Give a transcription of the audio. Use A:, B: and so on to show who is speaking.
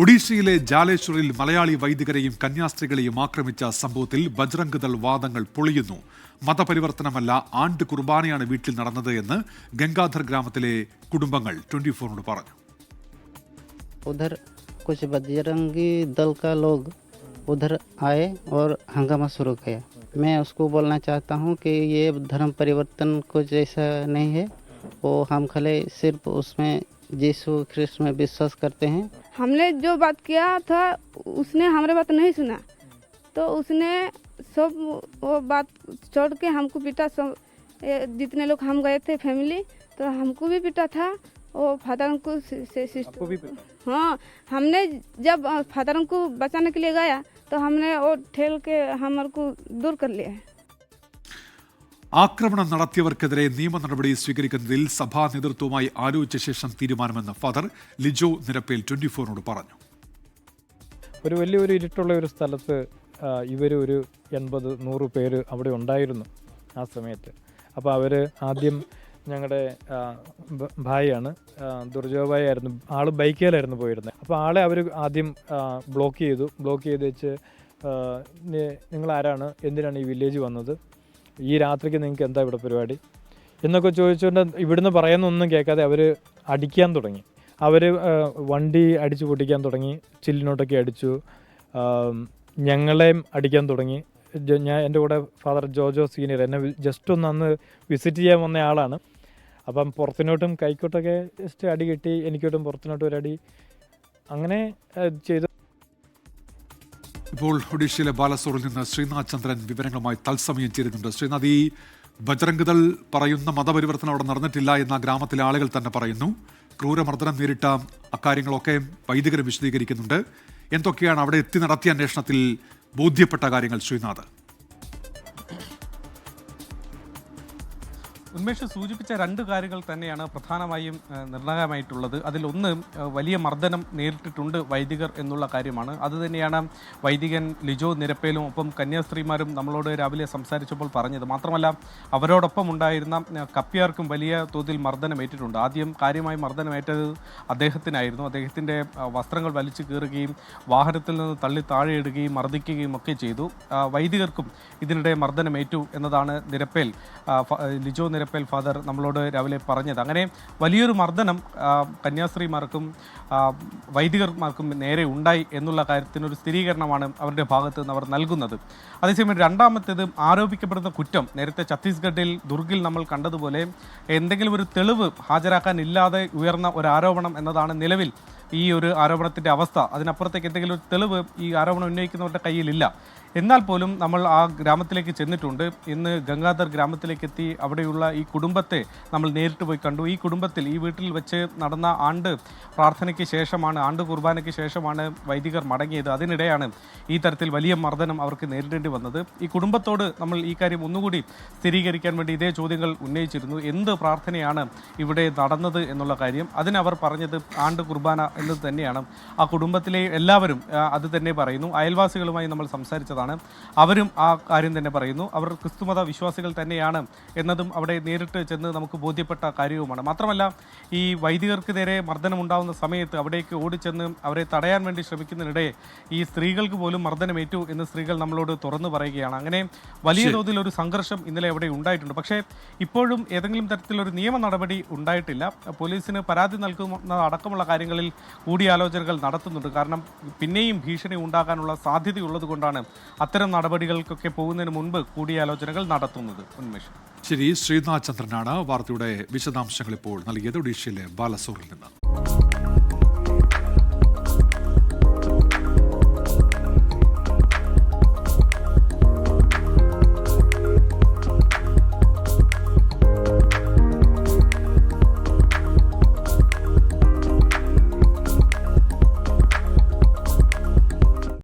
A: ഒഡീഷയിലെ ജാലേശ്വറിൽ മലയാളി വൈദികരെയും കന്യാസ്ത്രീകളെയും ആക്രമിച്ച സംഭവത്തിൽ ബജ്രംഗ് ദൾ വാദങ്ങൾ പൊളിയുന്നു. മതപരിവർത്തനമല്ല, ആണ്ട് കുർബാനയാണ് വീട്ടിൽ നടന്നത് എന്ന് ഗംഗാധർ ഗ്രാമത്തിലെ കുടുംബങ്ങൾ 24 പറഞ്ഞു.
B: उधर कुछ बजरंगी दल का लोग उधर आए और हंगामा शुरू किया. मैं उसको बोलना चाहता हूँ कि ये धर्म परिवर्तन कुछ ऐसा नहीं है. वो हम खले सिर्फ उसमें यीशु ख्रिस्त में विश्वास करते हैं.
C: हमने जो बात किया था उसने हमारे बात नहीं सुना, तो उसने सब वो बात छोड़ के हमको पीटा. सब जितने लोग हम गए थे फैमिली, तो हमको भी पीटा था. वो फादर को हाँ, हमने जब फादर को बचाने के लिए गया तो हमने वो ठेल के हमारे को दूर कर लिया है.
A: ആക്രമണം നടത്തിയവർക്കെതിരെ നിയമ നടപടി സ്വീകരിക്കുന്നതിൽ സഭാ നേതൃത്വവുമായി ആലോചിച്ച ശേഷം തീരുമാനമെന്ന് ഫാദർ ലിജോ നിരപ്പേൽ 24 പറഞ്ഞു.
D: ഒരു വലിയൊരു ഇരുട്ടുള്ള ഒരു സ്ഥലത്ത് ഇവർ ഒരു 80-100 പേര് അവിടെ ഉണ്ടായിരുന്നു ആ സമയത്ത്. അപ്പോൾ അവർ ആദ്യം ഞങ്ങളുടെ ഭായിയാണ്, ദുർജോഭായി ആയിരുന്നു, ആൾ ബൈക്കിലായിരുന്നു പോയിരുന്നത്. അപ്പോൾ ആളെ അവർ ആദ്യം ബ്ലോക്ക് ചെയ്ത് വെച്ച് നിങ്ങൾ ആരാണ്, എന്തിനാണ് ഈ വില്ലേജ് വന്നത്, ഈ രാത്രിക്ക് നിങ്ങൾക്ക് എന്താ ഇവിടെ പരിപാടി എന്നൊക്കെ ചോദിച്ചുകൊണ്ട് ഇവിടുന്ന് പറയുന്നൊന്നും കേൾക്കാതെ അവർ അടിക്കാൻ തുടങ്ങി. അവർ വണ്ടി അടിച്ചു പൊട്ടിക്കാൻ തുടങ്ങി, ചില്ലിനോട്ടൊക്കെ അടിച്ചു, ഞങ്ങളെയും അടിക്കാൻ തുടങ്ങി. എൻ്റെ കൂടെ ഫാദർ ജോജോ സീനിയർ എന്നെ ജസ്റ്റ് ഒന്ന് അന്ന് വിസിറ്റ് ചെയ്യാൻ വന്ന ആളാണ്. അപ്പം പുറത്തിനോട്ടും കൈക്കോട്ടൊക്കെ ജസ്റ്റ് അടി കിട്ടി, എനിക്കോട്ടും പുറത്തിനോട്ടും ഒരടി, അങ്ങനെ ചെയ്തു.
A: ഇപ്പോൾ ഒഡീഷയിലെ ബാലസോറിൽ നിന്ന് ശ്രീനാഥ് ചന്ദ്രൻ വിവരങ്ങളുമായി തത്സമയം ചേരുന്നുണ്ട്. ശ്രീനാഥ്, ഈ ബജ്രംഗ് ദൾ പറയുന്ന മതപരിവർത്തനം അവിടെ നടന്നിട്ടില്ല എന്ന ഗ്രാമത്തിലെ ആളുകൾ തന്നെ പറയുന്നു. ക്രൂരമർദ്ദനം നേരിട്ട അക്കാര്യങ്ങളൊക്കെ വൈദികർ വിശദീകരിക്കുന്നുണ്ട്. എന്തൊക്കെയാണ് അവിടെ എത്തി നടത്തിയ അന്വേഷണത്തിൽ ബോധ്യപ്പെട്ട കാര്യങ്ങൾ ശ്രീനാഥ്?
E: ഉന്മേഷ് സൂചിപ്പിച്ച 2 കാര്യങ്ങൾ തന്നെയാണ് പ്രധാനമായും നിർണായകമായിട്ടുള്ളത്. അതിലൊന്ന്, വലിയ മർദ്ദനം നേരിട്ടിട്ടുണ്ട് വൈദികർ എന്നുള്ള കാര്യമാണ്. അതുതന്നെയാണ് വൈദികൻ ലിജോ നിരപ്പേലും ഒപ്പം കന്യാസ്ത്രീമാരും നമ്മളോട് രാവിലെ സംസാരിച്ചപ്പോൾ പറഞ്ഞത്. മാത്രമല്ല, അവരോടൊപ്പം ഉണ്ടായിരുന്ന കപ്പ്യാർക്കും വലിയ തോതിൽ മർദ്ദനമേറ്റിട്ടുണ്ട്. ആദ്യം കാര്യമായി മർദ്ദനമേറ്റത് അദ്ദേഹത്തിനായിരുന്നു. അദ്ദേഹത്തിൻ്റെ വസ്ത്രങ്ങൾ വലിച്ചു കീറുകയും വാഹനത്തിൽ നിന്ന് തള്ളി താഴെയിടുകയും മർദ്ദിക്കുകയും ഒക്കെ ചെയ്തു. വൈദികർക്കും ഇതിനിടെ മർദ്ദനമേറ്റു എന്നതാണ് ലിജോ നിരപ്പേൽ ഫാദർ നമ്മളോട് രാവിലെ പറഞ്ഞത്. അങ്ങനെ വലിയൊരു മർദ്ദനം കന്യാസ്ത്രീമാർക്കും വൈദികർമാർക്കും നേരെ ഉണ്ടായി എന്നുള്ള കാര്യത്തിനൊരു സ്ഥിരീകരണമാണ് അവരുടെ ഭാഗത്ത് നിന്ന് അവർ നൽകുന്നത്. അതേസമയം രണ്ടാമത്തേത്, ആരോപിക്കപ്പെടുന്ന കുറ്റം നേരത്തെ ഛത്തീസ്ഗഡിൽ ദുർഗിൽ നമ്മൾ കണ്ടതുപോലെ എന്തെങ്കിലും ഒരു തെളിവ് ഹാജരാക്കാനില്ലാതെ ഉയർന്ന ഒരു ആരോപണം എന്നതാണ് നിലവിൽ ഈ ഒരു ആരോപണത്തിൻ്റെ അവസ്ഥ. അതിനപ്പുറത്തേക്ക് എന്തെങ്കിലും ഒരു തെളിവ് ഈ ആരോപണം ഉന്നയിക്കുന്നവരുടെ കയ്യിലില്ല. എന്നാൽ പോലും നമ്മൾ ആ ഗ്രാമത്തിലേക്ക് ചെന്നിട്ടുണ്ട്. ഇന്ന് ഗംഗാധർ ഗ്രാമത്തിലേക്ക് എത്തി അവിടെയുള്ള ഈ കുടുംബത്തെ നമ്മൾ നേരിട്ട് പോയി കണ്ടു. ഈ കുടുംബത്തിൽ, ഈ വീട്ടിൽ വെച്ച് നടന്ന ആണ്ട് പ്രാർത്ഥനയ്ക്ക് ശേഷമാണ്, ആണ്ട് കുർബാനയ്ക്ക് ശേഷമാണ് വൈദികർ മടങ്ങിയത്. അതിനിടെയാണ് ഈ തരത്തിൽ വലിയ മർദ്ദനം അവർക്ക് നേരിടേണ്ടി വന്നത്. ഈ കുടുംബത്തോട് നമ്മൾ ഈ കാര്യം ഒന്നുകൂടി സ്ഥിരീകരിക്കാൻ വേണ്ടി ഇതേ ചോദ്യങ്ങൾ ഉന്നയിച്ചിരുന്നു. എന്ത് പ്രാർത്ഥനയാണ് ഇവിടെ നടന്നത് എന്നുള്ള കാര്യം. അതിനവർ പറഞ്ഞത് ആണ്ട് കുർബാന എന്നത് തന്നെയാണ്. ആ കുടുംബത്തിലെ എല്ലാവരും അത് തന്നെ പറയുന്നു. അയൽവാസികളുമായി നമ്മൾ സംസാരിച്ചതാണ്, അവരും ആ കാര്യം തന്നെ പറയുന്നു. അവർ ക്രിസ്തുമത വിശ്വാസികൾ തന്നെയാണ് എന്നതും അവിടെ നേരിട്ട് ചെന്ന് നമുക്ക് ബോധ്യപ്പെട്ട കാര്യവുമാണ്. മാത്രമല്ല, ഈ വൈദികർക്ക് നേരെ മർദ്ദനം ഉണ്ടാകുന്ന സമയത്ത് അവിടേക്ക് ഓടിച്ചെന്ന് അവരെ തടയാൻ വേണ്ടി ശ്രമിക്കുന്നതിനിടെ ഈ സ്ത്രീകൾക്ക് പോലും മർദ്ദനമേറ്റു എന്ന് സ്ത്രീകൾ നമ്മളോട് തുറന്നു പറയുകയാണ്. അങ്ങനെ വലിയ തോതിൽ ഒരു സംഘർഷം ഇന്നലെ അവിടെ ഉണ്ടായിട്ടുണ്ട്. പക്ഷേ ഇപ്പോഴും ഏതെങ്കിലും തരത്തിലൊരു നിയമ നടപടി ഉണ്ടായിട്ടില്ല. പോലീസിന് പരാതി നൽകുന്ന അടക്കമുള്ള കാര്യങ്ങളിൽ കൂടിയാലോചനകൾ നടത്തുന്നുണ്ട്. കാരണം പിന്നെയും ഭീഷണി ഉണ്ടാകാനുള്ള സാധ്യതയുള്ളത് കൊണ്ടാണ് അത്തരം നടപടികൾക്കൊക്കെ പോകുന്നതിന് മുൻപ് കൂടിയാലോചനകൾ നടത്തുന്നത്. ഉന്മേഷ്,
A: ശരി. ശ്രീനാഥ് ചന്ദ്രനാണ് വാർത്തയുടെ വിശദാംശങ്ങൾ ഇപ്പോൾ നൽകിയത് ഒഡീഷയിലെ ബാലസോറിൽ നിന്ന്.